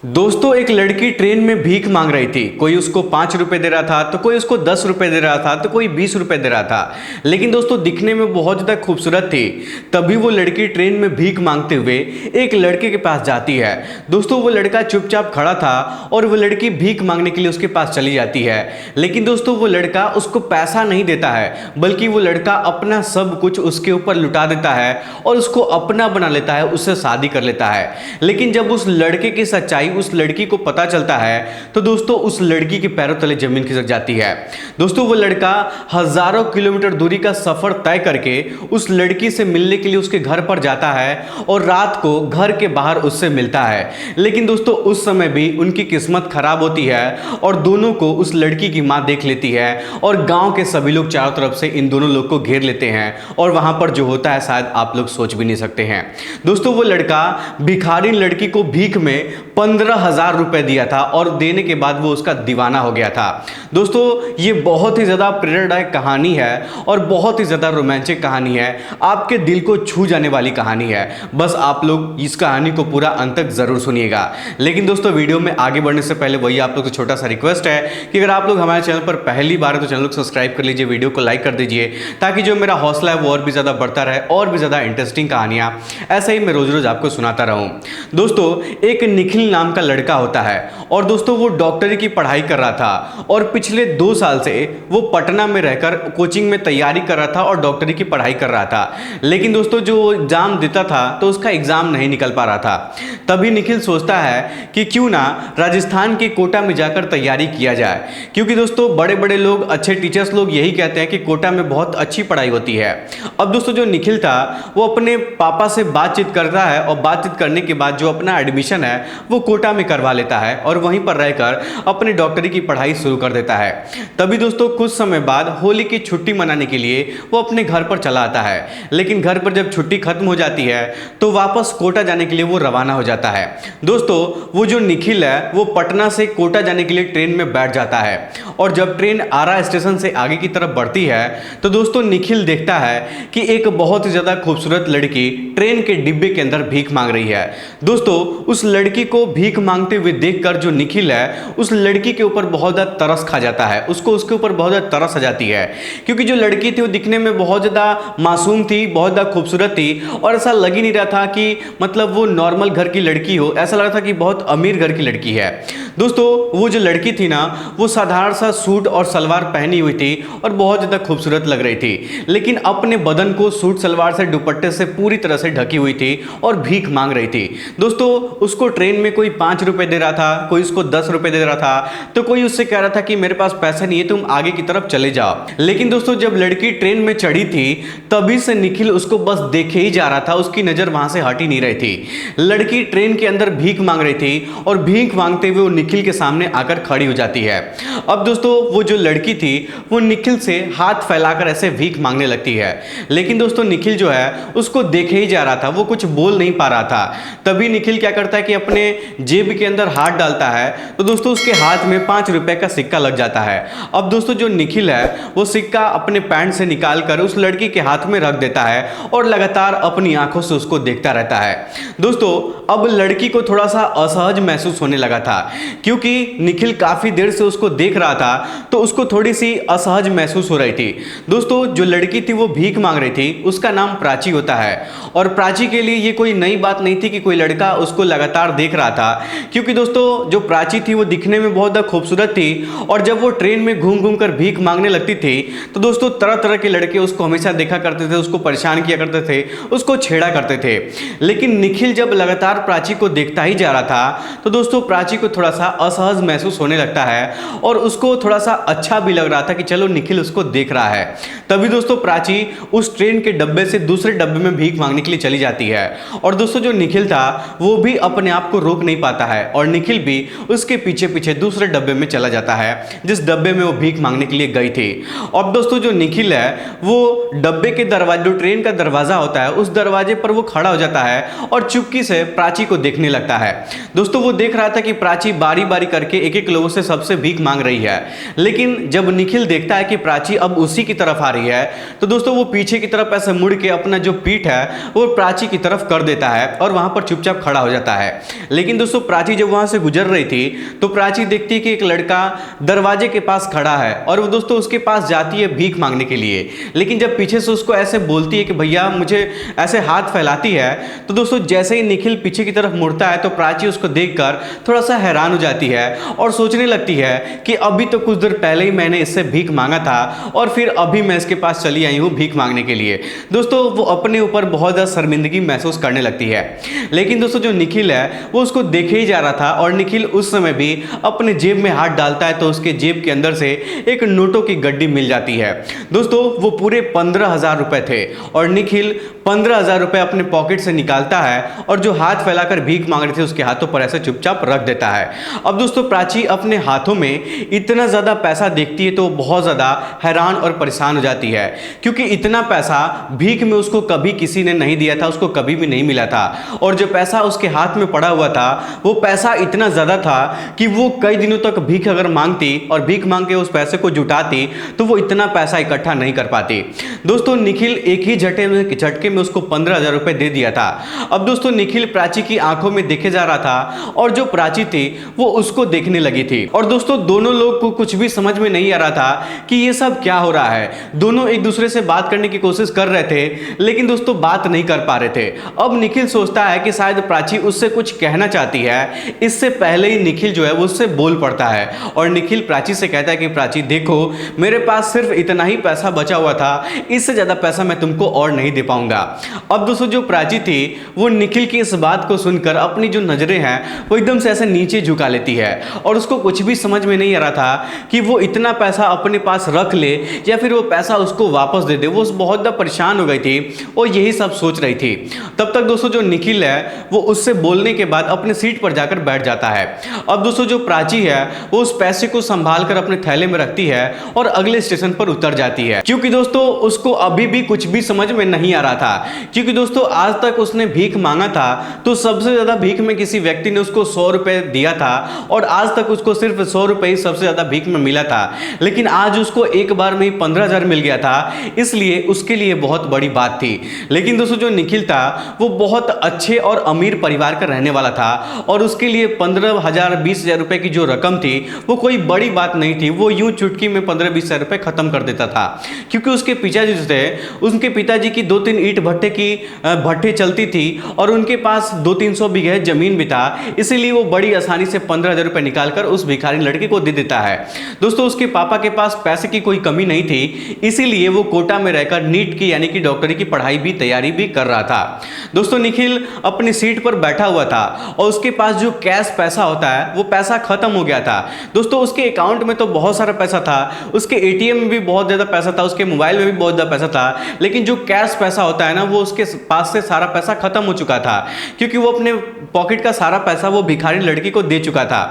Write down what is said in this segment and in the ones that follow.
दोस्तों एक लड़की ट्रेन में भीख मांग रही थी। कोई उसको 5 रुपए दे रहा था, तो कोई उसको 10 रुपए दे रहा था, तो कोई 20 रुपए दे रहा था। लेकिन दोस्तों दिखने में बहुत ज़्यादा खूबसूरत थी। तभी वो लड़की ट्रेन में भीख मांगते हुए एक लड़के के पास जाती है। दोस्तों वो लड़का चुपचाप खड़ा था और वो लड़की भीख मांगने के लिए उसके पास चली जाती है। लेकिन दोस्तों वो लड़का उसको पैसा नहीं देता है, बल्कि वो लड़का अपना सब कुछ उसके ऊपर लुटा देता है और उसको अपना बना लेता है, उससे शादी कर लेता है। लेकिन जब उस लड़के की सच्चाई उस लड़की को पता चलता है तो दोस्तों उस लड़की के पैरों तले जमीन खिसक जाती है। दोस्तों वो लड़का हजारों किलोमीटर दूरी का सफर तय करके उस लड़की से मिलने के लिए उसके घर पर जाता है और रात को घर के बाहर उससे मिलता है। लेकिन दोस्तों उस समय भी उनकी किस्मत खराब होती है और दोनों को उस लड़की की मां देख लेती है और गांव के सभी लोग चारों तरफ से इन दोनों लोग को घेर लेते हैं और वहां पर जो होता है शायद आप लोग सोच भी नहीं सकते हैं। दोस्तों वो लड़का भिखारी लड़की को भीख में 15,000 रुपए दिया था और देने के बाद वो उसका दीवाना हो गया था। दोस्तों ये बहुत ही ज्यादा प्रेरणादायक कहानी है और बहुत ही ज्यादा रोमांचक कहानी है, आपके दिल को छू जाने वाली कहानी है। बस आप लोग इस कहानी को पूरा अंत तक जरूर सुनिएगा। लेकिन दोस्तों वीडियो में आगे बढ़ने से पहले वही आप लोग से छोटा सा रिक्वेस्ट है कि अगर आप लोग हमारे चैनल पर पहली बार है तो चैनल को सब्सक्राइब कर लीजिए, वीडियो को लाइक कर दीजिए, ताकि जो मेरा हौसला है वो और भी ज्यादा बढ़ता रहे और भी ज्यादा इंटरेस्टिंग कहानियां ऐसे ही मैं रोज रोज आपको सुनाता रहूं। दोस्तों एक निखिल नाम का लड़का होता है और दोस्तों वो डॉक्टरी की पढ़ाई कर रहा था और पिछले 2 साल से वो पटना में रहकर कोचिंग में तैयारी कर रहा था और डॉक्टरी की पढ़ाई कर रहा था। लेकिन दोस्तों जो एग्जाम देता था तो उसका एग्जाम नहीं निकल पा रहा था। तभी निखिल सोचता है कि क्यों ना राजस्थान के कोटा में जाकर तैयारी किया जाए, क्योंकि दोस्तों बड़े बड़े लोग, अच्छे टीचर्स लोग यही कहते हैं कि कोटा में बहुत अच्छी पढ़ाई होती है। अब दोस्तों जो निखिल था वो अपने पापा से बातचीत करता है और बातचीत करने के बाद जो अपना एडमिशन है वो कोटा में करवा लेता है और वहीं पर रहकर अपनी डॉक्टरी की पढ़ाई शुरू कर देता है। तभी दोस्तों कुछ समय बाद होली की छुट्टी मनाने के लिए वो अपने घर पर चला आता है। लेकिन घर पर जब छुट्टी खत्म हो जाती है तो वापस कोटा जाने के लिए वो रवाना हो जाता है। दोस्तों वो जो निखिल है वो पटना से कोटा जाने के लिए ट्रेन में बैठ जाता है और जब ट्रेन आरा स्टेशन से आगे की तरफ बढ़ती है तो दोस्तों निखिल देखता है कि एक बहुत ही ज्यादा खूबसूरत लड़की ट्रेन के डिब्बे के अंदर भीख मांग रही है। दोस्तों उस लड़की को भीख मांगते हुए देखकर जो निखिल है उस लड़की के ऊपर बहुत ज्यादा तरस खा जाता है, उसको उसके ऊपर बहुत ज्यादा तरस आ जाती है, क्योंकि जो लड़की थी वो दिखने में बहुत ज्यादा मासूम थी, बहुत ज्यादा खूबसूरत थी और ऐसा लग ही नहीं रहा था कि मतलब वो नॉर्मल घर की लड़की हो, ऐसा लग रहा था कि बहुत अमीर घर की लड़की है। दोस्तों वो जो लड़की थी ना वो साधारण सा सूट और सलवार पहनी हुई थी और बहुत ज्यादा खूबसूरत लग रही थी, लेकिन अपने बदन को सूट सलवार से दुपट्टे से पूरी तरह से ढकी हुई थी और भीख मांग रही थी। दोस्तों उसको ट्रेन में कोई 5 रुपए दे रहा था, कोई उसको 10 रुपए दे रहा था, तो कोई उससे कह रहा था कि मेरे पास पैसा नहीं है, तुम आगे की तरफ चले जाओ। लेकिन दोस्तों जब लड़की ट्रेन में चढ़ी थी तभी से निखिल उसको बस देखे ही जा रहा था, उसकी नजर वहां से हट ही नहीं रही थी। लड़की ट्रेन के अंदर भीख मांग रही थी और भीख मांगते हुए वो निखिल के सामने आकर खड़ी हो जाती है। अब दोस्तों वो जो लड़की थी वो निखिल से हाथ फैलाकर ऐसे भीख मांगने लगती है। लेकिन दोस्तों निखिल जो है उसको देखे ही जा रहा था, वो कुछ बोल नहीं पा रहा था। तभी निखिल क्या करता है कि अपने जेब के अंदर हाथ डालता है तो दोस्तों उसके हाथ में 5 रुपए का सिक्का लग जाता है। अब दोस्तों जो निखिल है वो सिक्का अपने पैंट से निकालकर उस लड़की के हाथ में रख देता है और लगातार अपनी आंखों से उसको देखता रहता है। दोस्तों अब लड़की को थोड़ा सा असहज महसूस होने लगा था, क्योंकि निखिल काफी देर से उसको देख रहा था तो उसको थोड़ी सी असहज महसूस हो रही थी। दोस्तों जो लड़की थी वो भीख मांग रही थी, उसका नाम प्राची होता है और प्राची के लिए ये कोई नई बात नहीं थी कि कोई लड़का उसको लगातार देख रहा था, क्योंकि दोस्तों जो प्राची थी वो दिखने में बहुत ज्यादा खूबसूरत थी और जब वो ट्रेन में घूम घूम कर भीख मांगने लगती थी तो दोस्तों तरह तरह के लड़के उसको हमेशा देखा करते थे, उसको परेशान किया करते थे, उसको छेड़ा करते थे। लेकिन निखिल जब लगातार प्राची को देखता ही जा रहा था तो दोस्तों प्राची को थोड़ा सा असहज महसूस होने लगता है और उसको थोड़ा सा अच्छा भी लग रहा था कि चलो निखिल उसको देख रहा है। तभी दोस्तों प्राची उस ट्रेन के डब्बे से दूसरे डब्बे में भीख मांगने के लिए चली जाती है और दोस्तों जो निखिल था वो भी अपने आप को रोक नहीं पाता है और निखिल भी उसके पीछे पीछे दूसरे डब्बे में चला जाता है जिस डब्बे में वो भीख मांगने के लिए गई थी। अब दोस्तों जो निखिल है वो डब्बे के दरवाजे, जो ट्रेन का दरवाजा होता है, उस दरवाजे पर वो खड़ा हो जाता है और चुपकी से प्राची को देखने लगता है। दोस्तों वो देख रहा था कि प्राची बारी बारी करके एक एक लोगों से सबसे भीख मांग रही है, लेकिन जब निखिल देखता है कि प्राची अब उसी की तरफ आ रही है तो दोस्तों वो पीछे की तरफ ऐसे मुड़ के अपना जो पीठ है वो प्राची की तरफ कर देता है और वहां पर चुपचाप खड़ा हो जाता है। लेकिन दोस्तों दोस्तों प्राची जब वहां से गुजर रही थी तो प्राची देखती है कि एक लड़का दरवाजे के पास खड़ा है और वो दोस्तों उसके पास जाती है भीख मांगने के लिए। लेकिन जब पीछे से उसको ऐसे बोलती है कि भैया मुझे, ऐसे हाथ फैलाती है, तो दोस्तों जैसे ही निखिल पीछे की तरफ मुड़ता है तो प्राची उसको देखकर थोड़ा सा हैरान हो जाती है और सोचने लगती है कि अभी तो कुछ देर पहले ही मैंने इससे भीख मांगा था और फिर अभी मैं इसके पास चली आई हूं भीख मांगने के लिए। दोस्तों वो अपने ऊपर बहुत ज़्यादा शर्मिंदगी महसूस करने लगती है। लेकिन दोस्तों जो निखिल है वो उसको देखे ही जा रहा था और निखिल उस समय भी अपने जेब में हाथ डालता है तो उसके जेब के अंदर से एक नोटों की गड्डी मिल जाती है। दोस्तों वो पूरे 15,000 रुपए थे और निखिल 15,000 रुपए अपने पॉकेट से निकालता है और जो हाथ फैलाकर भीख मांग रहे थे उसके हाथों पर ऐसे चुपचाप रख देता है। अब दोस्तों प्राची अपने हाथों में इतना ज्यादा पैसा देखती है तो बहुत ज्यादा हैरान और परेशान हो जाती है, क्योंकि इतना पैसा भीख में उसको कभी किसी ने नहीं दिया था, उसको कभी भी नहीं मिला था। और जो पैसा उसके हाथ में पड़ा हुआ था वो पैसा इतना ज्यादा था कि वो कई दिनों तक भीख अगर मांगती और भीख मांग के उस पैसे को जुटाती तो वो इतना पैसा इकट्ठा नहीं कर पाती। दोस्तों निखिल एक ही झटके में उसको 15,000 रुपए दे दिया था। अब दोस्तों निखिल प्राची की आंखों में देखे जा रहा था और जो प्राची थी वो उसको देखने लगी थी। और दोस्तों दोनों लोग को कुछ भी समझ में नहीं आ रहा था कि ये सब क्या हो रहा है। दोनों एक दूसरे से बात करने की कोशिश कर रहे थे लेकिन दोस्तों बात नहीं कर पा रहे थे। अब निखिल सोचता है कि शायद प्राची उससे कुछ कहना चाहती है, इससे पहले ही निखिल जो है वो उससे बोल पड़ता है और निखिल प्राची से कहता है कि प्राची देखो मेरे पास सिर्फ इतना ही पैसा बचा हुआ था, इससे ज्यादा पैसा मैं तुमको और नहीं दे पाऊंगा। अब दोस्तों जो प्राची थी वो निखिल की इस बात को सुनकर अपनी जो नजरें हैं वो एकदम से ऐसे नीचे झुका लेती है और उसको कुछ भी समझ में नहीं आ रहा था कि वो इतना पैसा अपने पास रख ले या फिर वो पैसा उसको वापस दे दे। वो बहुत ज़्यादा परेशान हो गई थी और यही सब सोच रही थी। तब तक दोस्तों जो निखिल है वो उससे बोलने के बाद अपने सीट पर जाकर बैठ जाता है। अब दोस्तों जो प्राची है वो उस पैसे को संभाल कर अपने थैले में रखती है और अगले स्टेशन पर उतर जाती है, क्योंकि दोस्तों उसको अभी भी कुछ भी समझ में नहीं आ रहा था। क्योंकि दोस्तों आज तक उसने भीख मांगा था तो सबसे ज्यादा भीख में किसी व्यक्ति ने उसको 100 रुपए दिया था और आज तक उसको सिर्फ 100 रुपए ही सबसे ज्यादा भीख में मिला था। लेकिन आज उसको एक बार में ही 15,000 मिल गया था, इसलिए उसके लिए बहुत बड़ी बात थी। लेकिन दोस्तों जो निखिल था वो बहुत अच्छे और अमीर परिवार का रहने वाला था और उसके लिए 15,000 20,000 रुपए की जो रकम थी वो कोई बड़ी बात नहीं थी। वो यूं चुटकी में 15-20,000 रुपए खत्म कर देता था, क्योंकि उसके पिताजी जो थे उनके पिताजी की 2-3 ईंट भट्टे की भट्टे चलती थी और उनके पास 200-300 बीघे जमीन भी था, इसीलिए वो बड़ी आसानी से 15,000 रुपए निकालकर उस भिखारी लड़के को दे देता है। दोस्तों उसके पापा के पास पैसे की कोई कमी नहीं थी, इसीलिए वो कोटा में रहकर नीट की यानी कि डॉक्टरी की पढ़ाई भी तैयारी भी कर रहा था। दोस्तों निखिल अपनी सीट पर बैठा हुआ था और उसके पास जो कैश पैसा होता है वो पैसा खत्म हो गया था। दोस्तों उसके अकाउंट में तो बहुत सारा पैसा था, उसके एटीएम में भी बहुत ज्यादा पैसा था, उसके मोबाइल में भी बहुत ज्यादा पैसा था, लेकिन जो कैश पैसा होता है ना वो उसके पास से सारा पैसा खत्म हो चुका था, क्योंकि वो अपने पॉकेट का सारा पैसा वो भिखारी लड़की को दे चुका था।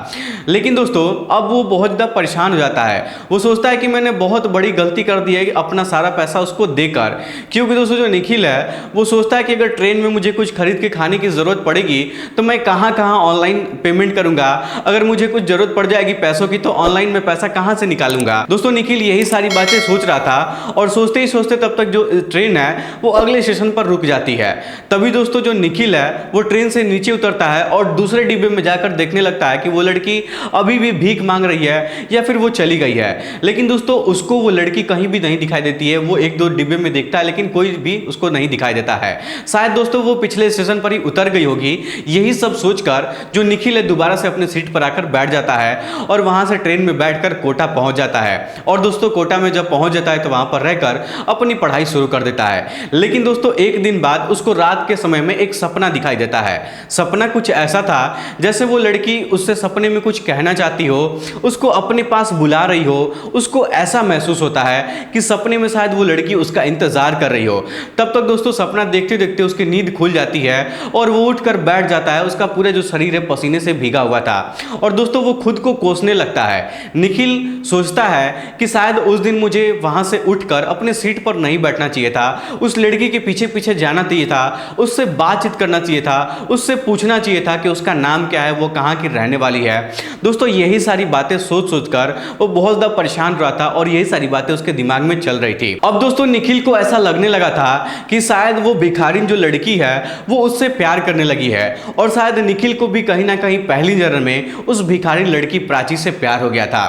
लेकिन दोस्तों अब वो बहुत ज़्यादा परेशान हो जाता है। वो सोचता है कि मैंने बहुत बड़ी गलती कर दी है अपना सारा पैसा उसको देकर, क्योंकि दोस्तों जो निखिल है वो सोचता है कि अगर ट्रेन में मुझे कुछ खरीद के खाने की ज़रूरत पड़ेगी तो मैं कहाँ कहाँ ऑनलाइन पेमेंट करूँगा, अगर मुझे कुछ ज़रूरत पड़ जाएगी पैसों की तो ऑनलाइन में पैसा कहाँ से निकालूंगा। दोस्तों निखिल यही सारी बातें सोच रहा था और सोचते ही सोचते तब तक जो ट्रेन है वो अगले स्टेशन पर रुक जाती है। तभी दोस्तों जो निखिल है वो ट्रेन से नीचे उतरता है और दूसरे डिब्बे में जाकर देखने लगता है कि वो लड़की अभी भी भीख मांग रही है या फिर वो चली गई है। लेकिन दोस्तों उसको वो लड़की कहीं भी नहीं दिखाई देती है। वो 1-2 डिब्बे में देखता है लेकिन कोई भी उसको नहीं दिखाई देता है। शायद दोस्तों वो पिछले स्टेशन पर ही उतर गई होगी। यही सब सोचकर जो निखिल है दोबारा से अपने सीट पर आकर बैठ जाता है और वहां से ट्रेन में बैठकर कोटा पहुंच जाता है। और दोस्तों कोटा में जब पहुंच जाता है तो वहां पर रहकर अपनी पढ़ाई शुरू कर देता है। लेकिन दोस्तों एक दिन बाद उसको रात के समय में एक सपना दिखाई देता है। सपना कुछ ऐसा था जैसे वो लड़की उससे सपने में कुछ कहना चाहती हो, उसको अपने पास बुला रही हो। उसको ऐसा महसूस होता है कि सपने में शायद वो लड़की उसका इंतजार कर रही हो। तब तक दोस्तों सपना देखते देखते उसकी नींद खुल जाती है और वो उठकर बैठ जाता है। उसका पूरा जो शरीर है पसीने से भीगा हुआ था और दोस्तों वो खुद को कोसने लगता है। निखिल सोचता है कि शायद उस दिन मुझे वहां से उठकर अपने सीट पर नहीं बैठना चाहिए था, उस लड़की के पीछे पीछे जाना चाहिए था, उससे बातचीत करना चाहिए था, उससे पूछना चाहिए था कि उसका नाम क्या है, वो कहाँ की रहने वाली है। दोस्तों यही सारी बातें सोच सोच कर वो बहुत ज़्यादा परेशान रहा था और यही सारी बातें उसके दिमाग में चल रही थी। अब दोस्तों निखिल को ऐसा लगने लगा था कि शायद वो भिखारिन जो लड़की है वो उससे प्यार करने लगी है और शायद निखिल को भी कहीं ना कहीं पहली नजर में उस भिखारिन लड़की प्राची से प्यार हो गया था।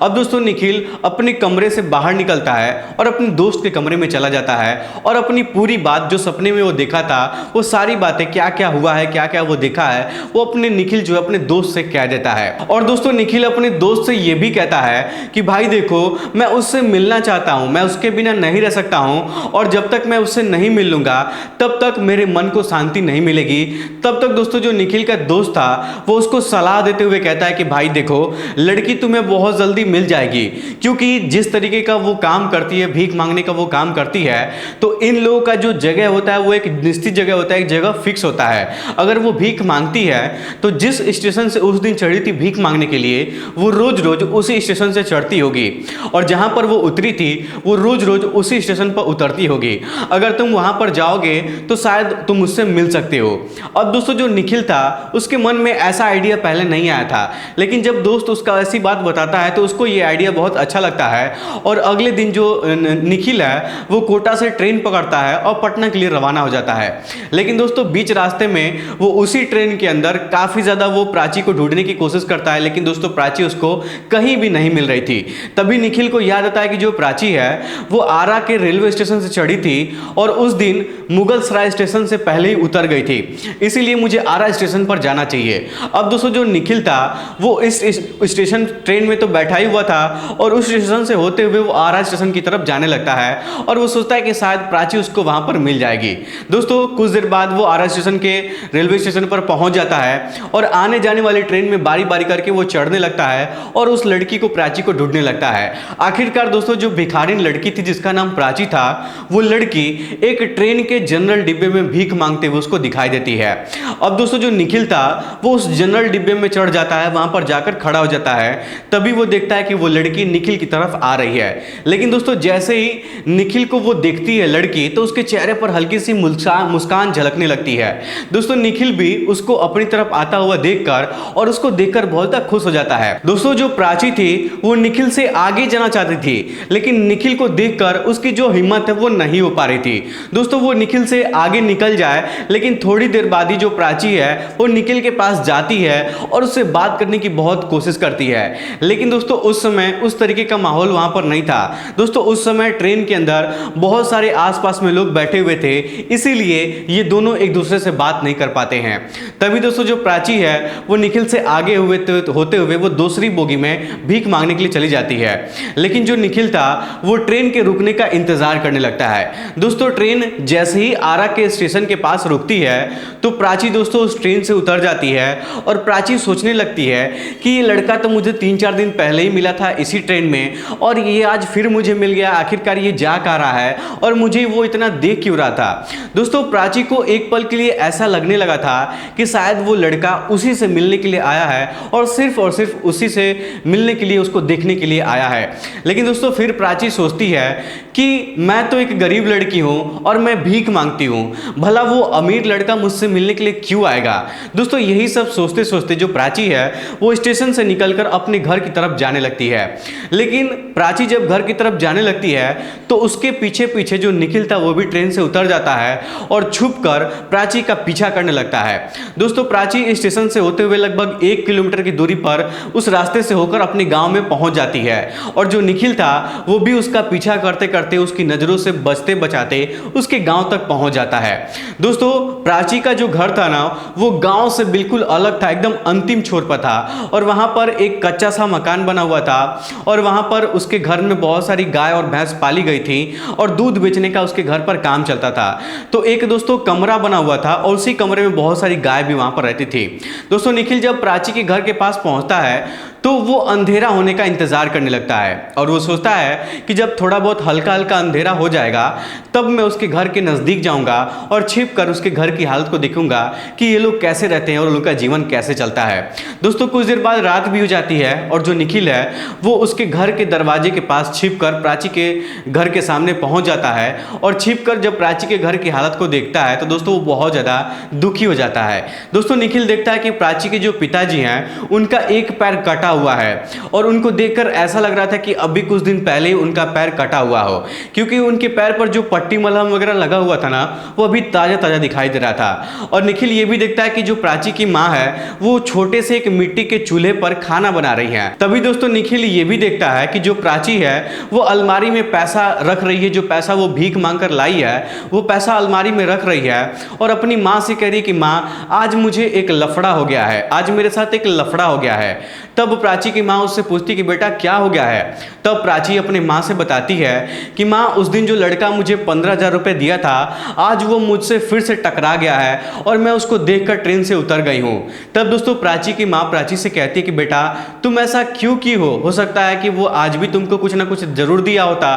अब दोस्तों निखिल अपने कमरे से बाहर निकलता है और अपने दोस्त के कमरे में चला जाता है और अपनी पूरी बात जो सपने में वो देखा था, वो सारी बातें क्या क्या हुआ है, क्या क्या वो देखा है, वो अपने निखिल जो है अपने दोस्त से कह देता है। और दोस्तों निखिल अपने दोस्त से ये भी कहता है कि भाई देखो, मैं उससे मिलना चाहता हूं, मैं उसके बिना नहीं रह सकता हूं और जब तक मैं उससे नहीं मिल लूंगा तब तक मेरे मन को शांति नहीं मिलेगी। तब तक दोस्तों जो निखिल का दोस्त था वो उसको सलाह देते हुए कहता है कि भाई देखो, लड़की तुम्हें बहुत जल्दी मिल जाएगी, क्योंकि जिस तरीके का वो काम करती है, भीख मांगने का वो काम करती है, तो इन लोगों का जो जगह होता है वो एक निश्चित जगह होता है, एक जगह फिक्स होता है। अगर वो भीख मांगती है तो जिस स्टेशन से उस दिन चढ़ी थी भीख मांगने के लिए, वो रोज रोज उसी स्टेशन से चढ़ती होगी और जहां पर वो उतरी थी वो रोज रोज उसी स्टेशन पर उतरती होगी। अगर तुम वहां पर जाओगे तो शायद तुम उससे मिल सकते हो। अब दोस्तों जो निखिल था उसके मन में ऐसा आइडिया पहले नहीं आया था, लेकिन जब दोस्त उसका ऐसी बात बताता है तो उसको ये आइडिया बहुत अच्छा लगता है और अगले दिन जो निखिल है वो कोटा से ट्रेन पकड़ता है और पटना के लिए रवाना हो जाता है। लेकिन दोस्तों बीच रास्ते में वो उसी ट्रेन के अंदर काफ़ी ज़्यादा वो प्राची को ढूंढने की कोशिश करता है, लेकिन दोस्तों प्राची उसको कहीं भी नहीं मिल रही थी। तभी निखिल को याद आता है कि जो प्राची है वो आरा के रेलवे स्टेशन से चढ़ी थी और उस दिन मुगल सराय स्टेशन से पहले ही उतर गई थी, इसीलिए मुझे आरा स्टेशन पर जाना चाहिए। अब दोस्तों जो निखिल था वो इस स्टेशन ट्रेन में तो बैठा ही हुआ था और उस स्टेशन से होते हुए वो आरा स्टेशन की तरफ जाने लगता है और वो सोचता है कि शायद प्राची उसको वहां पर मिल जाएगी। दोस्तों कुछ देर बाद वो आरा स्टेशन के रेलवे स्टेशन पर पहुंच जाता है और आने जाने वाली ट्रेन में बारी बारी करके वो चढ़ने लगता है और उस लड़की को, प्राची को ढूंढने लगता है। आखिरकार दोस्तों जो भिखारिन लड़की थी जिसका नाम प्राची था, वो लड़की एक ट्रेन के जनरल डिब्बे में भीख मांगते हुए उसको दिखाई देती है। अब दोस्तों जो निखिल था वो उस जनरल डिब्बे में चढ़ जाता है, वहां पर जाकर खड़ा हो जाता है। तभी वो देखता है कि वो लड़की निखिल की तरफ आ रही है। लेकिन दोस्तों जैसे ही निखिल को वो देखती है लड़की, तो उसके चेहरे पर हल्की सी मुस्कान झलकने लगती है। दोस्तों निखिल भी उसको अपनी तरफ आता हुआ देखकर और उसको देखकर बहुत ज्यादा खुश हो जाता है। दोस्तों जो प्राची थी वो निखिल से आगे जाना चाहती थी, लेकिन निखिल को देखकर उसकी जो हिम्मत है वो नहीं हो पा रही थी। दोस्तों वो निखिल से आगे निकल जाए, लेकिन थोड़ी देर बाद ही जो प्राची है वो निखिल के पास जाती है और उससे बात करने की बहुत कोशिश करती है। लेकिन दोस्तों उस समय उस तरीके का माहौल वहां पर नहीं था। दोस्तों उस समय ट्रेन के अंदर बहुत सारे आसपास में लोग बैठे हुए थे, इसीलिए ये दोनों एक दूसरे से बात नहीं कर पाते हैं। तभी दोस्तों जो प्राची है वो निखिल से आगे होते हुए वो दूसरी बोगी में भीख मांगने के लिए चली जाती है। लेकिन जो निखिल था वो ट्रेन के रुकने का इंतजार करने लगता है। दोस्तों ट्रेन जैसे ही आरा के स्टेशन के पास रुकती है तो प्राची दोस्तों उस ट्रेन से उतर जाती है और प्राची सोचने लगती है कि ये लड़का तो मुझे 3-4 दिन पहले ही मिला था इसी ट्रेन में और ये आज फिर मुझे मिल गया। आखिरकार ये जा कहाँ रहा है और मुझे वो इतना देख क्यों रहा था। दोस्तों प्राची को एक पल के लिए ऐसा लगने लगा था कि शायद वो लड़का उसी से मिलने के लिए आया है और सिर्फ उसी से मिलने के लिए, उसको देखने के लिए आया है। लेकिन दोस्तों फिर प्राची सोचती है कि मैं तो एक गरीब लड़की हूं और मैं भीख मांगती हूं, भला वो अमीर लड़का मुझसे मिलने के लिए क्यों आएगा। दोस्तों यही सब सोचते सोचते जो प्राची है वो स्टेशन से निकलकर अपने घर की तरफ जाने लगती है। लेकिन प्राची जब घर की तरफ जाने लगती है तो उसके पीछे पीछे जो निखिल था वो भी ट्रेन से उतर जाता है और छुपकर प्राची का पीछा करने लगता है। दोस्तों प्राची स्टेशन से होते हुए लगभग 1 किलोमीटर की दूरी पर उस रास्ते से होकर अपने गांव में पहुंच जाती है और जो निखिल था वो भी उसका पीछा करते करते उसकी नजरों से बचते बचाते उसके गांव तक पहुंच जाता है। दोस्तों प्राची का जो घर था ना वो गांव से बिल्कुल अलग था, एकदम अंतिम छोर पर था और वहां पर एक कच्चा सा मकान बना हुआ था और वहां पर उसके घर में बहुत सारी गाय और भैंस पाली गई थी और दूध बेचने का उसके घर पर काम चलता था। तो एक दोस्तों कमरा बना हुआ था और उसी कमरे में बहुत सारी गाय भी वहां पर रहती थी। दोस्तों निखिल जब प्राची के घर के पास पहुंचता है तो वो अंधेरा होने का इंतजार करने लगता है और वो सोचता है कि जब थोड़ा बहुत हल्का हल्का अंधेरा हो जाएगा तब मैं उसके घर के नज़दीक जाऊंगा और छिप कर उसके घर की हालत को देखूंगा कि ये लोग कैसे रहते हैं और उनका जीवन कैसे चलता है। दोस्तों कुछ देर बाद रात भी हो जाती है और जो निखिल है वो उसके घर के दरवाजे के पास छिप कर प्राची के घर के सामने पहुंच जाता है और छिप कर जब प्राची के घर की हालत को देखता है तो दोस्तों वो बहुत ज़्यादा दुखी हो जाता है। दोस्तों निखिल देखता है कि प्राची के जो पिताजी हैं उनका एक पैर कटा हुआ है और उनको देखकर ऐसा लग रहा था कि अभी कुछ दिन पहले ही उनका पैर कटा हुआ हो, क्योंकि उनके पैर पर जो पट्टी मलहम वगैरह लगा हुआ था ना वो अभी ताज़ा ताज़ा दिखाई दे रहा था। और निखिल ये भी देखता है कि जो प्राची की माँ है वो छोटे से एक मिट्टी के चूल्हे पर खाना बना रही है। तभी दोस्तों निखिल ये भी देखता है कि जो प्राची है वो अलमारी में पैसा रख रही है, जो पैसा वो भीख मांग कर लाई है वो पैसा अलमारी में रख रही है और अपनी माँ से कह रही है कि माँ आज मुझे एक लफड़ा हो गया है, आज मेरे साथ एक लफड़ा हो गया है। तब प्राची की माँ उससे पूछती कि बेटा क्या हो गया है। तब प्राची अपनी माँ से बताती है कि माँ उस दिन जो लड़का मुझे 15,000 रुपये दिया था आज वो मुझसे फिर से टकरा गया है और मैं उसको देखकर ट्रेन से उतर गई हूँ। तब दोस्तों प्राची की माँ प्राची से कहती है कि बेटा तुम ऐसा क्यों की हो सकता है कि वो आज भी तुमको कुछ ना कुछ जरूर दिया होता।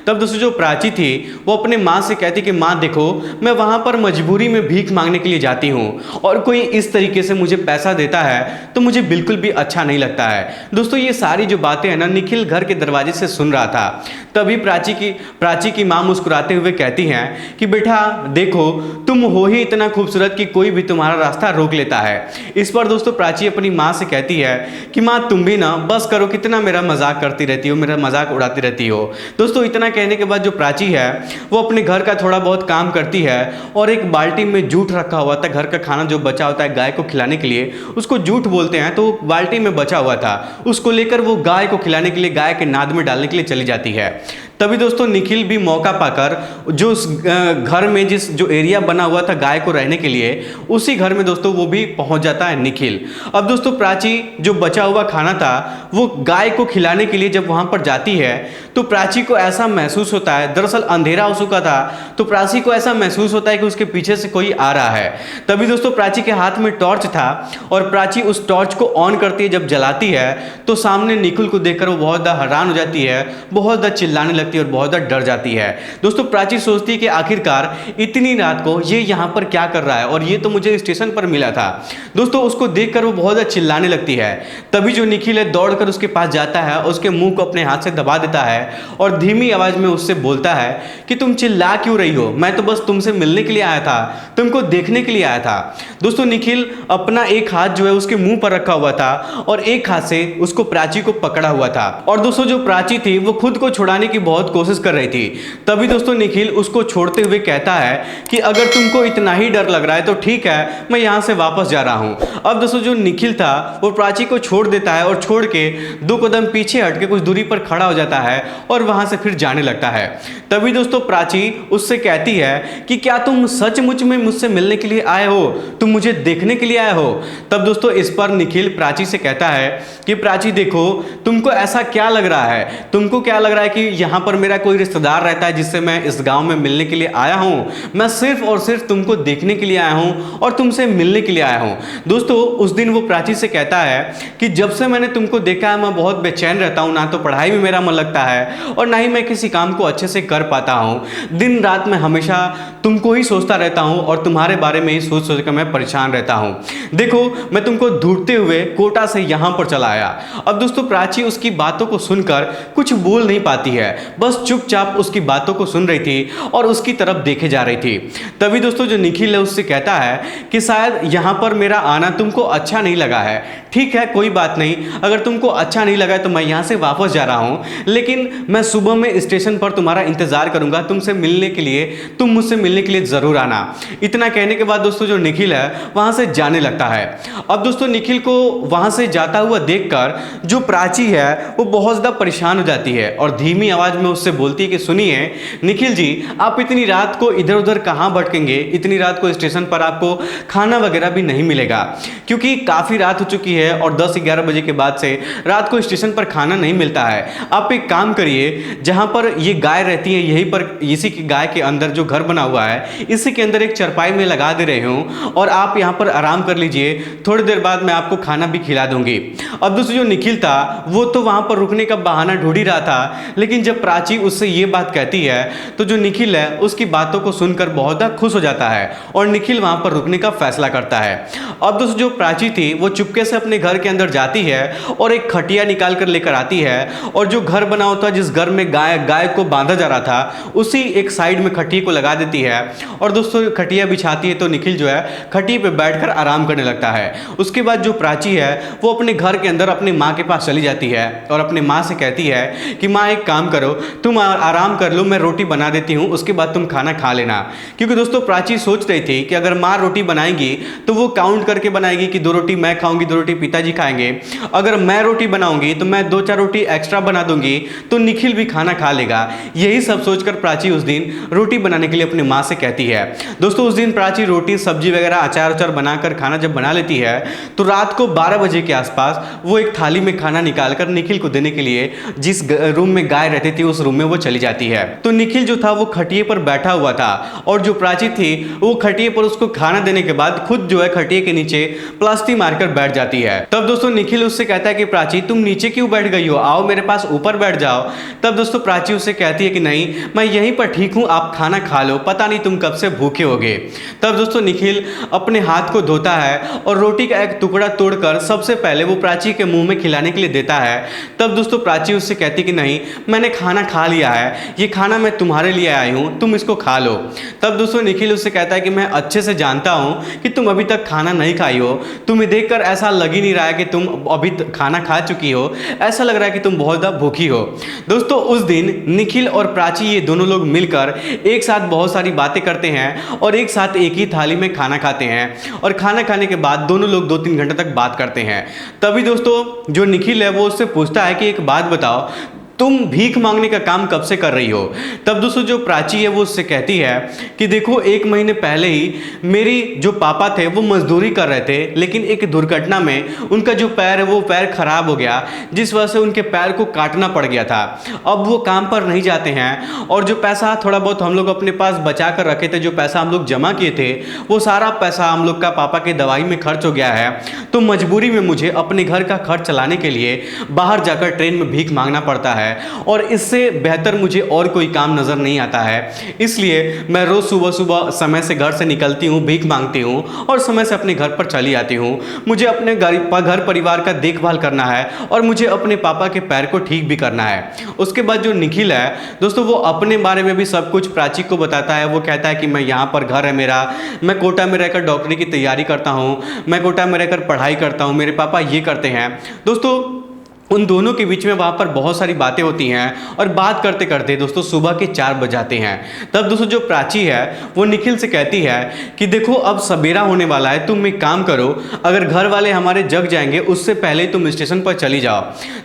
तब दोस्तों जो प्राची थी वो अपने माँ से कहती कि माँ देखो मैं वहाँ पर मजबूरी में भीख मांगने के लिए जाती हूँ और कोई इस तरीके से मुझे पैसा देता है तो मुझे बिल्कुल भी अच्छा नहीं लगता है। दोस्तों ये सारी जो बातें हैं ना निखिल घर के दरवाजे से सुन रहा था। तभी प्राची की माँ मुस्कुराते हुए कहती हैं कि बेटा देखो तुम हो ही इतना खूबसूरत कि कोई भी तुम्हारा रास्ता रोक लेता है। इस पर दोस्तों प्राची अपनी माँ से कहती है कि माँ तुम भी ना बस करो, कितना मेरा मजाक करती रहती हो, मेरा मजाक उड़ाती रहती हो। दोस्तों इतना कहने के बाद जो प्राची है वो अपने घर का थोड़ा बहुत काम करती है और एक बाल्टी में जूठ रखा हुआ था, घर का खाना जो बचा होता है गाय को खिलाने के लिए उसको जूठ बोलते हैं, तो बाल्टी में बचा हुआ था उसको लेकर वो गाय को खिलाने के लिए गाय के नाद में डालने के लिए चली जाती है। तभी दोस्तों निखिल भी मौका पाकर जो उस घर में जिस जो एरिया बना हुआ था गाय को रहने के लिए उसी घर में दोस्तों वो भी पहुंच जाता है निखिल। अब दोस्तों प्राची जो बचा हुआ खाना था वो गाय को खिलाने के लिए जब वहां पर जाती है तो प्राची को ऐसा महसूस होता है, दरअसल अंधेरा हो चुका था तो प्राची को ऐसा महसूस होता है कि उसके पीछे से कोई आ रहा है। तभी दोस्तों प्राची के हाथ में टॉर्च था और प्राची उस टॉर्च को ऑन करती है, जब जलाती है तो सामने निखिल को देखकर वो बहुत ज़्यादा हैरान हो जाती है, बहुत ज़्यादा चिल्लाने लगती है और बहुत ज़्यादा डर जाती है। दोस्तों प्राची सोचती है कि आखिरकार इतनी रात को ये यहाँ पर क्या कर रहा है और ये तो मुझे स्टेशन पर मिला था। दोस्तों उसको देखकर वो बहुत ज़्यादा चिल्लाने लगती है। तभी जो निखिल है दौड़कर उसके पास जाता है, उसके मुंह को अपने हाथ से दबा देता है और धीमी आवाज में उससे बोलता है कि तुम चिल्ला क्यों रही हो, मैं तो बस तुमसे मिलने के लिए आया था, तुमको देखने के लिए आया था। दोस्तों निखिल अपना एक हाथ जो है उसके मुंह पर रखा हुआ था और एक हाथ से उसको प्राची को पकड़ा हुआ था और दोस्तों जो प्राची थी वो खुद को छुड़ाने की बहुत कोशिश कर रही थी। तभी दोस्तों निखिल उसको छोड़ते हुए कहता है कि अगर तुमको इतना ही डर लग रहा है तो ठीक है, मैं यहाँ से वापस जा रहा हूँ। अब दोस्तों जो निखिल था वो प्राची को छोड़ देता है और छोड़ के 2 कदम पीछे हट के कुछ दूरी पर खड़ा हो जाता है और वहां से फिर जाने लगता है। तभी दोस्तों प्राची उससे कहती है कि क्या तुम सचमुच में मुझसे मिलने के लिए आए हो, तुम मुझे देखने के लिए आए हो। तब दोस्तों इस पर निखिल प्राची से कहता है कि प्राची देखो तुमको ऐसा क्या लग रहा है, तुमको क्या लग रहा है कि यहाँ पर मेरा कोई रिश्तेदार रहता है जिससे मैं इस गांव में मिलने के लिए आया हूँ। मैं सिर्फ और सिर्फ तुमको देखने के लिए आया हूँ और तुमसे मिलने के लिए आया हूँ। दोस्तों उस दिन वो प्राची से कहता है कि जब से मैंने तुमको देखा है मैं बहुत बेचैन रहता हूँ, ना तो पढ़ाई में मेरा मन लगता है और ना ही मैं किसी काम को अच्छे से कर पाता हूँ। दिन रात मैं हमेशा तुमको ही सोचता रहता हूँ और तुम्हारे बारे में ही सोच सोच कर मैं परेशान रहता हूँ। देखो मैं तुमको ढूंढते हुए कोटा से यहाँ पर चला आया। अब दोस्तों प्राची उसकी बातों को सुनकर कुछ बोल नहीं पाती है, बस चुपचाप उसकी बातों को सुन रही थी और उसकी तरफ देखे जा रही थी। तभी दोस्तों जो निखिल है उससे कहता है कि शायद यहाँ पर मेरा आना तुमको अच्छा नहीं लगा है। ठीक है कोई बात नहीं, अगर तुमको अच्छा नहीं लगा तो मैं यहाँ से वापस जा रहा हूँ, लेकिन मैं सुबह में स्टेशन पर तुम्हारा इंतजार करूंगा, तुमसे मिलने के लिए, तुम मुझसे मिलने के लिए जरूर आना। इतना कहने के बाद दोस्तों जो निखिल है वहां से जाने लगता है। अब दोस्तों निखिल को वहां से जाता हुआ देखकर जो प्राची है वो बहुत ज्यादा परेशान हो जाती है और धीमी आवाज में उससे बोलती है कि सुनिए निखिल जी, आप इतनी रात को इधर उधर कहाँ भटकेंगे, इतनी रात को स्टेशन पर आपको खाना वगैरह भी नहीं मिलेगा, क्योंकि काफ़ी रात हो चुकी है और 10-11 बजे के बाद से रात को स्टेशन पर खाना नहीं मिलता है। आप एक काम करिए, जहाँ पर ये गाय रहती है यहीं पर, इसी की गाय के अंदर जो घर बना हुआ है इसी के अंदर एक चरपाई में लगा दे रहे हूँ और आप यहाँ पर आराम कर लीजिए, थोड़ी देर बाद मैं आपको खाना भी खिला दूंगी। अब दोस्तों जो निखिल था वो तो वहाँ पर रुकने का बहाना ढूंढ ही रहा था, लेकिन जब प्राची उससे ये बात कहती है तो जो निखिल है उसकी बातों को सुनकर बहुत ज़्यादा खुश हो जाता है और निखिल वहाँ पर रुकने का फैसला करता है। अब दोस्तों जो प्राची थी वो चुपके से अपने घर के अंदर जाती है और एक खटिया निकाल कर लेकर आती है और जो घर बना होता है, जिस घर में गाय को बांधा जा रहा था, उसी एक साइड में खटिया को लगा देती है और दोस्तों खटिया बिछाती है तो निखिल जो है खटिया पे बैठकर आराम करने लगता है। उसके बाद जो प्राची है वो अपने घर के अंदर अपनी माँ के पास चली जाती है और अपने माँ से कहती है कि माँ एक काम करो, तुम आराम कर लो, मैं रोटी बना देती हूँ, उसके बाद तुम खाना खा लेना। क्योंकि दोस्तों प्राची सोच रही थी कि अगर माँ रोटी बनाएगी तो वो काउंट करके बनाएगी कि 2 रोटी मैं खाऊंगी, 2 रोटी पिताजी खाएंगे। अगर मैं रोटी बनाऊंगी तो मैं 2-4 रोटी एक्स्ट्रा बना दूंगी तो निखिल भी खाना खा लेगा। यही सब सोचकर प्राची उस दिन रोटी बनाने के लिए अपनी माँ से कहती है। दोस्तों उस दिन प्राची रोटी सब्जी वगैरह अचार बनाकर खाना जब बना लेती है तो रात को 12 बजे के आसपास वो एक थाली में खाना निकालकर निखिल को देने के लिए जिस रूम में गाय रहती थी उस रूम में वो चली जाती है। तो निखिल जो था वो खटिए पर बैठा हुआ था और जो प्राची थी वो खटिए पर उसको खाना देने के बाद खुद जो है खटिए के नीचे प्लास्टिक मारकर बैठ जाती है। तब दोस्तों निखिल उससे कहता है कि प्राची तुम नीचे क्यों बैठ गई हो, आओ मेरे पास ऊपर बैठ जाओ। तब दोस्तों प्राची उससे कहती है कि नहीं, मैं यहीं पर ठीक हूँ, आप खाना खा लो, पता नहीं तुम कब से भूखे होगे। तब दोस्तों निखिल अपने हाथ को धोता है और रोटी का एक टुकड़ा तोड़कर सबसे पहले वो प्राची के मुंह में खिलाने के लिए देता है। तब दोस्तों प्राची उससे कहती कि नहीं, मैंने खाना खा लिया है, ये खाना मैं तुम्हारे लिए आई हूँ, तुम इसको खा लो। तब दोस्तों निखिल उससे कहता है कि मैं अच्छे से जानता हूँ कि तुम अभी तक खाना नहीं खाई हो, तुम्हें देखकर ऐसा लग ही नहीं रहा है कि तुम अभी खाना खा चुकी हो, ऐसा लग रहा है कि तुम बहुत ज़्यादा भूखी हो। दोस्तों उस दिन निखिल और प्राची ये दोनों लोग मिलकर एक साथ बहुत सारी बातें करते हैं और एक साथ एक ही थाली में खाना खाते हैं और खाना खाने के बाद दोनों लोग 2-3 घंटे तक बात करते हैं। तभी दोस्तों जो निखिल है वो उससे पूछता है कि एक बात बताओ, तुम भीख मांगने का काम कब से कर रही हो। तब दोस्तों जो प्राची है वो उससे कहती है कि देखो 1 महीने पहले ही मेरी जो पापा थे वो मजदूरी कर रहे थे, लेकिन एक दुर्घटना में उनका जो पैर है वो पैर खराब हो गया, जिस वजह से उनके पैर को काटना पड़ गया था। अब वो काम पर नहीं जाते हैं और जो पैसा थोड़ा बहुत हम लोग अपने पास बचा कर रखे थे, जो पैसा हम लोग जमा किए थे, वो सारा पैसा हम लोग का पापा के दवाई में खर्च हो गया है। तो मजबूरी में मुझे अपने घर का खर्च चलाने के लिए बाहर जाकर ट्रेन में भीख मांगना पड़ता है और इससे बेहतर मुझे और कोई काम नजर नहीं आता है। इसलिए मैं रोज सुबह सुबह समय से घर से निकलती हूँ, भीख मांगती हूँ और समय से अपने घर पर चली आती हूँ। मुझे अपने घर परिवार का देखभाल करना है और मुझे अपने पापा के पैर को ठीक भी करना है। उसके बाद जो निखिल है दोस्तों वो अपने बारे में भी सब कुछ प्राची को बताता है। वो कहता है कि मैं यहाँ पर घर है मेरा, मैं कोटा में रहकर डॉक्टरी की तैयारी करता हूँ, मैं कोटा में रहकर पढ़ाई करता हूँ, मेरे पापा ये करते हैं। दोस्तों उन दोनों के बीच में वहाँ पर बहुत सारी बातें होती हैं और बात करते करते दोस्तों सुबह के 4 बज जाते हैं। तब दोस्तों जो प्राची है वो निखिल से कहती है कि देखो अब सवेरा होने वाला है, तुम एक काम करो, अगर घर वाले हमारे जग जाएंगे उससे पहले तुम स्टेशन पर चली जाओ।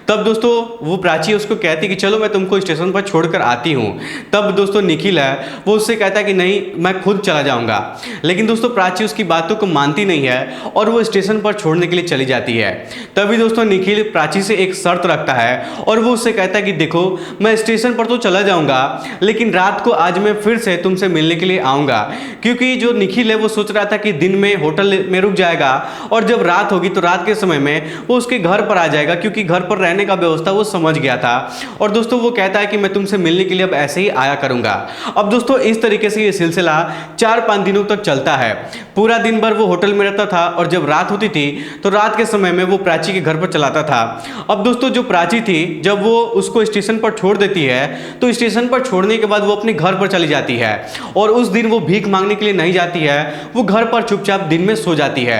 तब दोस्तों वो प्राची उसको कहती कि चलो मैं तुमको स्टेशन पर छोड़कर आती हूँ। तब दोस्तों निखिल है वो उससे कहता है कि नहीं, मैं खुद चला जाऊँगा। लेकिन दोस्तों प्राची उसकी बातों को मानती नहीं है और वो स्टेशन पर छोड़ने के लिए चली जाती है। तभी दोस्तों निखिल प्राची से एक शर्त रखता है और वो उससे कहता है कि देखो मैं स्टेशन पर तो चला जाऊंगा, लेकिन रात को आज मैं फिर से तुमसे मिलने के लिए आऊंगा। क्योंकि जो निखिल है वो सोच रहा था कि दिन में होटल में रुक जाएगा और जब रात होगी तो रात के समय में वो उसके घर पर आ जाएगा, क्योंकि घर पर रहने का व्यवस्था वो समझ गया था। और दोस्तों वो कहता है कि मैं तुमसे मिलने के लिए अब ऐसे ही आया करूंगा। अब दोस्तों इस तरीके से ये सिलसिला 4-5 दिनों तक चलता है। पूरा दिन भर वो होटल में रहता था और जब रात होती थी तो रात के समय में वो प्राची के घर पर चलाता था। अब दोस्तों जो प्राची थी जब वो उसको स्टेशन पर छोड़ देती है तो स्टेशन पर छोड़ने के बाद वो अपने घर पर चली जाती है और उस दिन वो भीख मांगने के लिए नहीं जाती है, वो घर पर चुपचाप दिन में सो जाती है।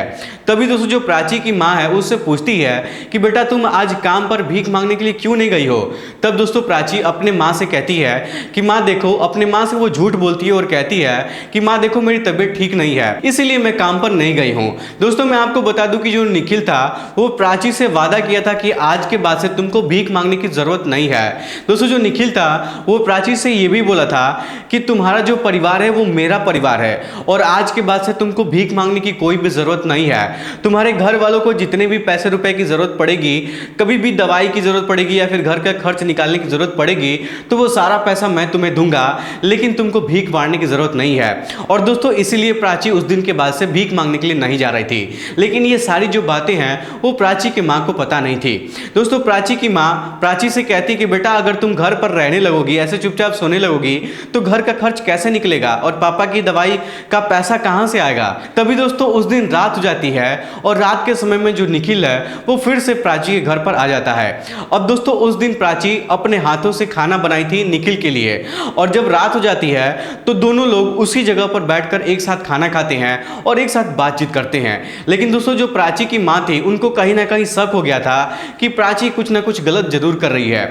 तभी दोस्तों जो प्राची की माँ है उससे पूछती है कि बेटा तुम आज काम पर भीख मांगने के लिए क्यों नहीं गई हो। तब दोस्तों प्राची अपने माँ से कहती है कि माँ देखो, अपने माँ से वो झूठ बोलती है और कहती है कि माँ देखो मेरी तबीयत ठीक नहीं है, इसीलिए मैं काम पर नहीं गई हूँ। दोस्तों मैं आपको बता दूं कि जो निखिल था वो प्राची से वादा किया था कि आज के बाद से तुमको भीख मांगने की जरूरत नहीं है। दोस्तों जो निखिल था वो प्राची से ये भी बोला था कि तुम्हारा जो परिवार है वो मेरा परिवार है और आज के बाद से तुमको भीख मांगने की कोई भी जरूरत नहीं है। तुम्हारे घर वालों को जितने भी पैसे रुपए की जरूरत पड़ेगी, कभी भी दवाई की जरूरत पड़ेगी या फिर घर का खर्च निकालने की जरूरत पड़ेगी तो वो सारा पैसा मैं तुम्हें दूंगा, लेकिन तुमको भीख मांगने की जरूरत नहीं है। और दोस्तों इसीलिए प्राची उस दिन के बाद से भीख मांगने के लिए नहीं जा रही थी। लेकिन ये सारी जो बातें हैं वो प्राची की माँ को पता नहीं थी। दोस्तों प्राची की माँ प्राची से कहती कि बेटा अगर तुम घर पर रहने लगोगी, ऐसे चुपचाप सोने लगोगी तो घर का खर्च कैसे निकलेगा और पापा की दवाई का पैसा कहां से आएगा। तभी दोस्तों उस दिन रात हो जाती है और रात के समय में जो निखिल है वो फिर से प्राची के घर पर आ जाता है। अब दोस्तों उस दिन प्राची अपने हाथों से खाना बनाई थी निखिल के लिए और जब रात हो जाती है तो दोनों लोग उसी जगह पर बैठकर एक साथ खाना खाते हैं और एक साथ बातचीत करते हैं। लेकिन दोस्तों जो प्राची की माँ थी उनको कहीं ना कहीं शक हो गया था कि प्राची कुछ ना कुछ गलत जरूर कर रही है,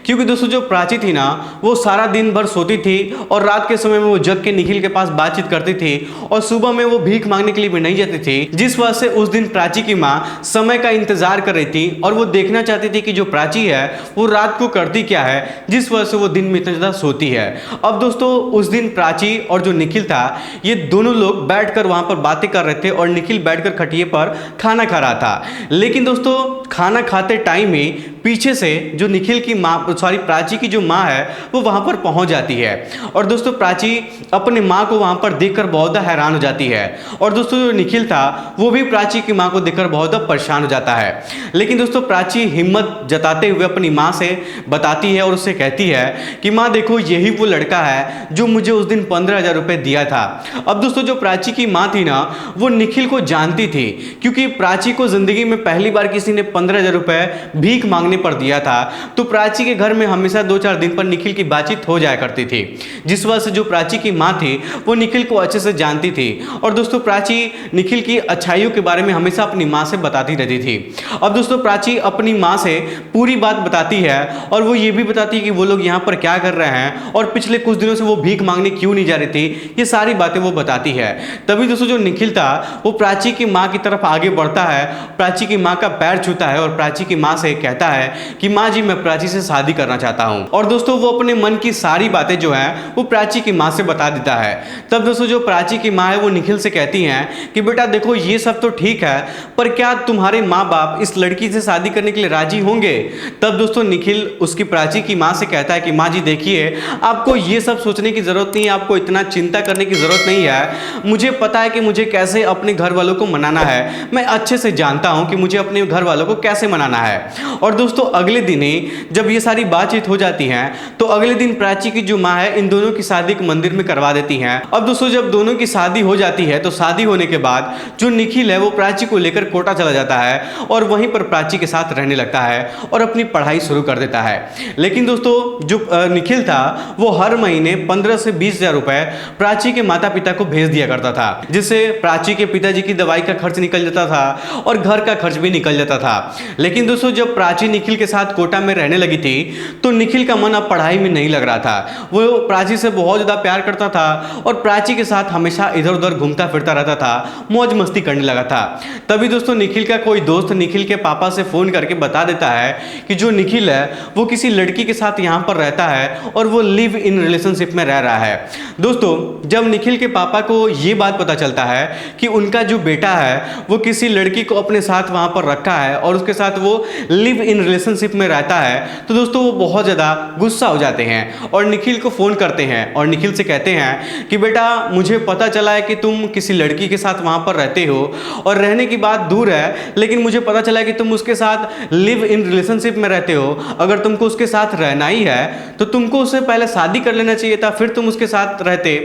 क्योंकि दोस्तों जो प्राची थी ना वो सारा दिन भर सोती थी और रात के समय में वो जग के निखिल के पास बातचीत करती थी और सुबह में वो भीख मांगने के लिए भी नहीं जाती थी। जिस वजह से उस दिन प्राची की माँ समय का इंतजार कर रही थी और वो देखना चाहती थी कि जो प्राची है वो रात को करती क्या है, जिस वजह से वो दिन में इतना ज्यादा सोती है। अब दोस्तों उस दिन प्राची और जो निखिल था ये दोनों लोग बैठकर वहां पर बातें कर रहे थे और निखिल बैठकर खटिए पर खाना खा रहा था। लेकिन दोस्तों खाना खाते टाइम ही पीछे से जो निखिल की माँ प्राची की जो माँ है वो वहां पर पहुंच जाती है और दोस्तों प्राची अपने माँ को वहां पर देखकर बहुत हैरान हो जाती है और दोस्तों जो निखिल था वो भी प्राची की माँ को देखकर बहुत परेशान हो जाता है। लेकिन दोस्तों प्राची हिम्मत जताते हुए अपनी माँ से बताती है और उससे कहती है कि माँ देखो यही वो लड़का है जो मुझे उस दिन 15,000 रुपए दिया था। अब दोस्तों जो प्राची की माँ थी ना वो निखिल को जानती थी, क्योंकि प्राची को जिंदगी में पहली बार किसी ने 15,000 रुपए भीख मांगने पर दिया था। तो प्राची के घर में हमेशा 2-4 दिन पर निखिल की बातचीत हो जाया करती थी, जिस वजह से जो प्राची की माँ थी वो निखिल को अच्छे से जानती थी और दोस्तों प्राची निखिल की अच्छाइयों के बारे में हमेशा अपनी माँ से बताती रहती थी। अब दोस्तों प्राची अपनी माँ से पूरी बात बताती है और वो ये भी बताती है कि वो लोग यहाँ पर क्या कर रहे हैं और पिछले कुछ दिनों से वो भीख मांगने क्यों नहीं जा रही थी, ये सारी बातें वो बताती है। तभी दोस्तों जो निखिल था वो प्राची की माँ की तरफ आगे बढ़ता है, प्राची की माँ का पैर छूता है और प्राची की माँ से कहता है कि माँ जी मैं प्राची से शादी करना चाहता हूँ। और दोस्तों वो अपने मन की सारी बातें जो है वो प्राची की माँ से बता देता है। तब दोस्तों जो प्राची की माँ है वो निखिल से कहती हैं कि बेटा देखो ये सब तो ठीक है, पर क्या तुम्हारे माँ बाप इस लड़की से शादी करने के लिए राजी होंगे। तब दोस्तों निखिल उसकी प्राची की माँ से कहता है कि माँ जी देखिए आपको ये सब सोचने की जरूरत नहीं है, आपको इतना चिंता करने की जरूरत नहीं है। मुझे पता है कि मुझे कैसे अपने घर वालों को मनाना है, मैं अच्छे से जानता हूं कि मुझे अपने घर वालों को कैसे मनाना है। और दोस्तों अगले दिन ही जब ये सारी बातचीत हो जाती है तो अगले दिन प्राची की जो माँ है इन दोनों की शादी एक मंदिर में करवा देती हैं। अब दोस्तों जब दोनों की शादी हो जाती है तो शादी होने के बाद जो निखिल है वो प्राची को लेकर कोटा चला जाता है और वहीं पर प्राची के साथ रहने लगता है और अपनी पढ़ाई शुरू कर देता है। लेकिन दोस्तों जो निखिल था वो हर महीने 15 से 20,000 रुपए प्राची के माता पिता को भेज दिया करता था, जिससे प्राची के पिताजी की दवाई का खर्च निकल जाता था और घर का खर्च भी निकल जाता था। लेकिन दोस्तों जब प्राची निखिल के साथ कोटा में रहने लगी थी तो निखिल का मन अब पढ़ाई में नहीं लग रहा था। वो प्राची से बहुत ज्यादा प्यार करता था और प्राची के साथ हमेशा इधर उधर घूमता फिरता रहता था, मौज मस्ती करने लगा था। तभी दोस्तों निखिल का कोई दोस्त निखिल के पापा से फोन करके बता देता है कि जो निखिल है वो किसी लड़की के साथ यहाँ पर रहता है और वो लिव इन रिलेशनशिप में रह रहा है। दोस्तों जब निखिल के पापा को ये बात पता चलता है कि उनका जो बेटा है वो किसी लड़की को अपने साथ वहां पर रखा है और उसके साथ वो लिव इन रिलेशनशिप में रहता है, तो दोस्तों वो बहुत ज़्यादा गुस्सा हो जाते हैं और निखिल को फ़ोन करते हैं और निखिल से कहते हैं कि बेटा मुझे पता चला है कि तुम किसी लड़की के साथ वहां पर रहते हो और रहने की बात दूर है, लेकिन मुझे पता चला है कि तुम उसके साथ लिव इन रिलेशनशिप में रहते हो। अगर तुमको उसके साथ रहना ही है तो तुमको उससे पहले शादी कर लेना चाहिए था, फिर तुम उसके साथ रहते।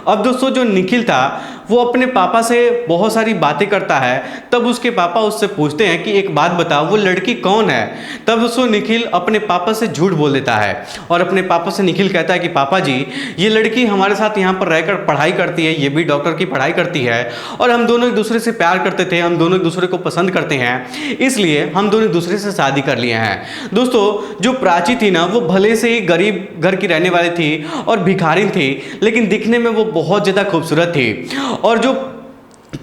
अब दोस्तों जो निखिल था वो अपने पापा से बहुत सारी बातें करता है। तब उसके पापा उससे पूछते हैं कि एक बात बताओ वो लड़की कौन है। तब दोस्तों निखिल अपने पापा से झूठ बोल देता है और अपने पापा से निखिल कहता है कि पापा जी ये लड़की हमारे साथ यहाँ पर रहकर पढ़ाई करती है, ये भी डॉक्टर की पढ़ाई करती है और हम दोनों एक दूसरे से प्यार करते थे, हम दोनों एक दूसरे को पसंद करते हैं, इसलिए हम दोनों एक दूसरे से शादी कर लिए हैं। दोस्तों जो प्राची थी ना वो भले से ही गरीब घर की रहने वाली थी और भिखारिन थी, लेकिन दिखने में वो बहुत ज़्यादा खूबसूरत थी। और जो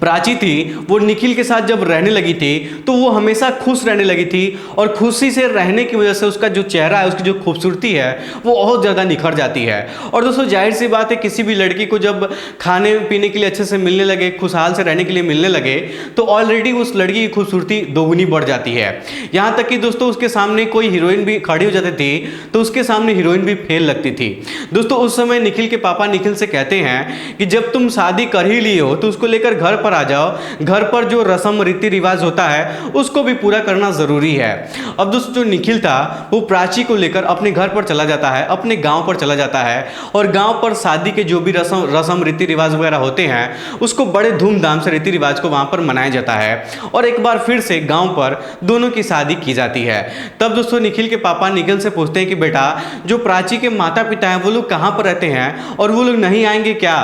प्राची थी वो निखिल के साथ जब रहने लगी थी तो वो हमेशा खुश रहने लगी थी और खुशी से रहने की वजह से उसका जो चेहरा है, उसकी जो खूबसूरती है वो बहुत ज़्यादा निखर जाती है। और दोस्तों जाहिर सी बात है, किसी भी लड़की को जब खाने पीने के लिए अच्छे से मिलने लगे, खुशहाल से रहने के लिए मिलने लगे, तो ऑलरेडी उस लड़की की खूबसूरती दोगुनी बढ़ जाती है। यहाँ तक कि दोस्तों उसके सामने कोई हीरोइन भी खड़ी हो जाती थी तो उसके सामने हीरोइन भी फेल लगती थी। दोस्तों उस समय निखिल के पापा निखिल से कहते हैं कि जब तुम शादी कर ही लिए हो तो उसको लेकर घर पर आ जाओ, घर पर जो रस्म रीति रिवाज होता है उसको भी पूरा करना जरूरी है। अब दोस्तों जो निखिल था वो प्राची को लेकर अपने घर पर चला जाता है, अपने गांव पर चला जाता है और गांव पर शादी के जो भी रस्म रीति रिवाज वगैरह होते हैं उसको बड़े धूमधाम से रीति रिवाज को वहां पर मनाया जाता है और एक बार फिर से गांव पर दोनों की शादी की जाती है। तब दोस्तों निखिल के पापा निखिल से पूछते हैं कि बेटा जो प्राची के माता पिता हैं वो लोग कहां पर रहते हैं और वो लोग नहीं आएंगे क्या?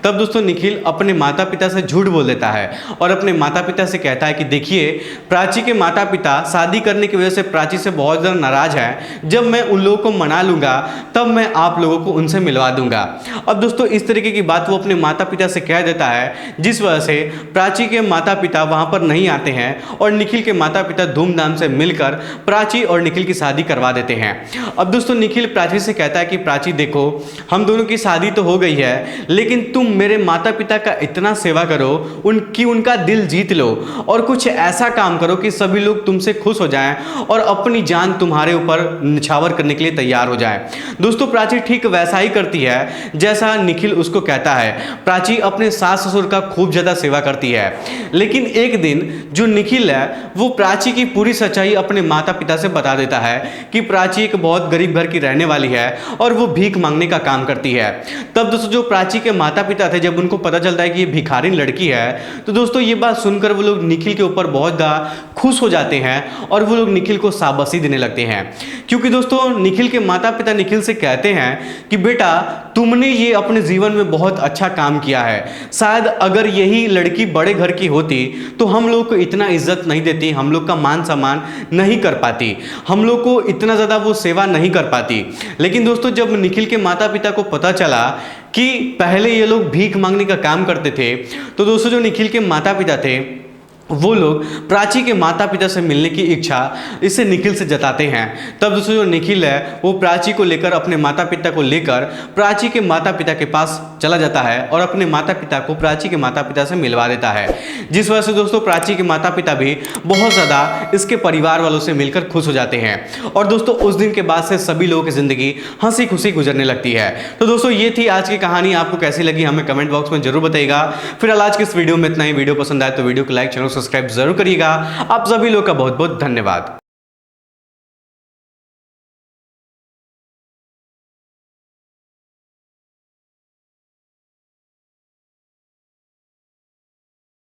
तब दोस्तों निखिल अपने माता पिता से झूठ बोल देता है और अपने माता पिता से कहता है कि देखिए प्राची के माता पिता शादी करने की वजह से प्राची से बहुत ज़्यादा नाराज है, जब मैं उन लोगों को मना लूंगा तब मैं आप लोगों को उनसे मिलवा दूंगा। अब दोस्तों इस तरीके की बात वो अपने माता पिता से कह देता है जिस वजह से प्राची के माता पिता वहां पर नहीं आते हैं और निखिल के माता पिता धूमधाम से मिलकर प्राची और निखिल की शादी करवा देते हैं। अब दोस्तों निखिल प्राची से कहता है कि प्राची देखो हम दोनों की शादी तो हो गई है, लेकिन तुम मेरे माता पिता का इतना सेवा करो, उनका दिल जीत लो और कुछ ऐसा काम करो कि सभी लोग तुमसे खुश हो जाएं और अपनी जान तुम्हारे ऊपर निछावर करने के लिए तैयार हो जाएं। दोस्तों प्राची ठीक वैसा ही करती है जैसा निखिल उसको कहता है। प्राची अपने सास ससुर का खूब ज्यादा सेवा करती है, लेकिन एक दिन जो निखिल है वो प्राची की पूरी सच्चाई अपने माता पिता से बता देता है कि प्राची एक बहुत गरीब घर की रहने वाली है और वो भीख मांगने का काम करती है। तब दोस्तों जो प्राची के माता पिता थे जब उनको पता चलता है कि ये भिखारिन लड़की है तो दोस्तों ये बात सुनकर वो लोग निखिल के ऊपर बहुत ज़्यादा खुश हो जाते हैं और वो लोग निखिल को शाबाशी देने लगते हैं, क्योंकि दोस्तों निखिल के माता पिता निखिल से कहते हैं कि बेटा तुमने ये अपने जीवन में बहुत अच्छा काम किया है, शायद अगर यही लड़की बड़े घर की होती तो हम लोग को इतना इज्जत नहीं देती, हम लोग का मान सम्मान नहीं कर पाती, हम लोग को इतना ज़्यादा वो सेवा नहीं कर पाती। लेकिन दोस्तों जब निखिल के माता पिता को पता चला कि पहले ये लोग भीख मांगने का काम करते थे तो दोस्तों जो निखिल के माता पिता थे वो लोग प्राची के माता पिता से मिलने की इच्छा इससे निखिल से जताते हैं। तब दोस्तों जो निखिल है वो प्राची को लेकर अपने माता पिता को लेकर प्राची के माता पिता के पास चला जाता है और अपने माता पिता को प्राची के माता पिता से मिलवा देता है, जिस वजह से दोस्तों प्राची के माता पिता भी बहुत ज़्यादा इसके परिवार वालों से मिलकर खुश हो जाते हैं। और दोस्तों उस दिन के बाद से सभी लोगों की ज़िंदगी हंसी खुशी गुजरने लगती है। तो दोस्तों ये थी आज की कहानी, आपको कैसी लगी हमें कमेंट बॉक्स में जरूर बताइएगा। फिलहाल आज की इस वीडियो में इतना ही। वीडियो पसंद आए तो वीडियो को लाइक, चैनल सब्सक्राइब जरूर करिएगा। आप सभी लोग का बहुत बहुत धन्यवाद।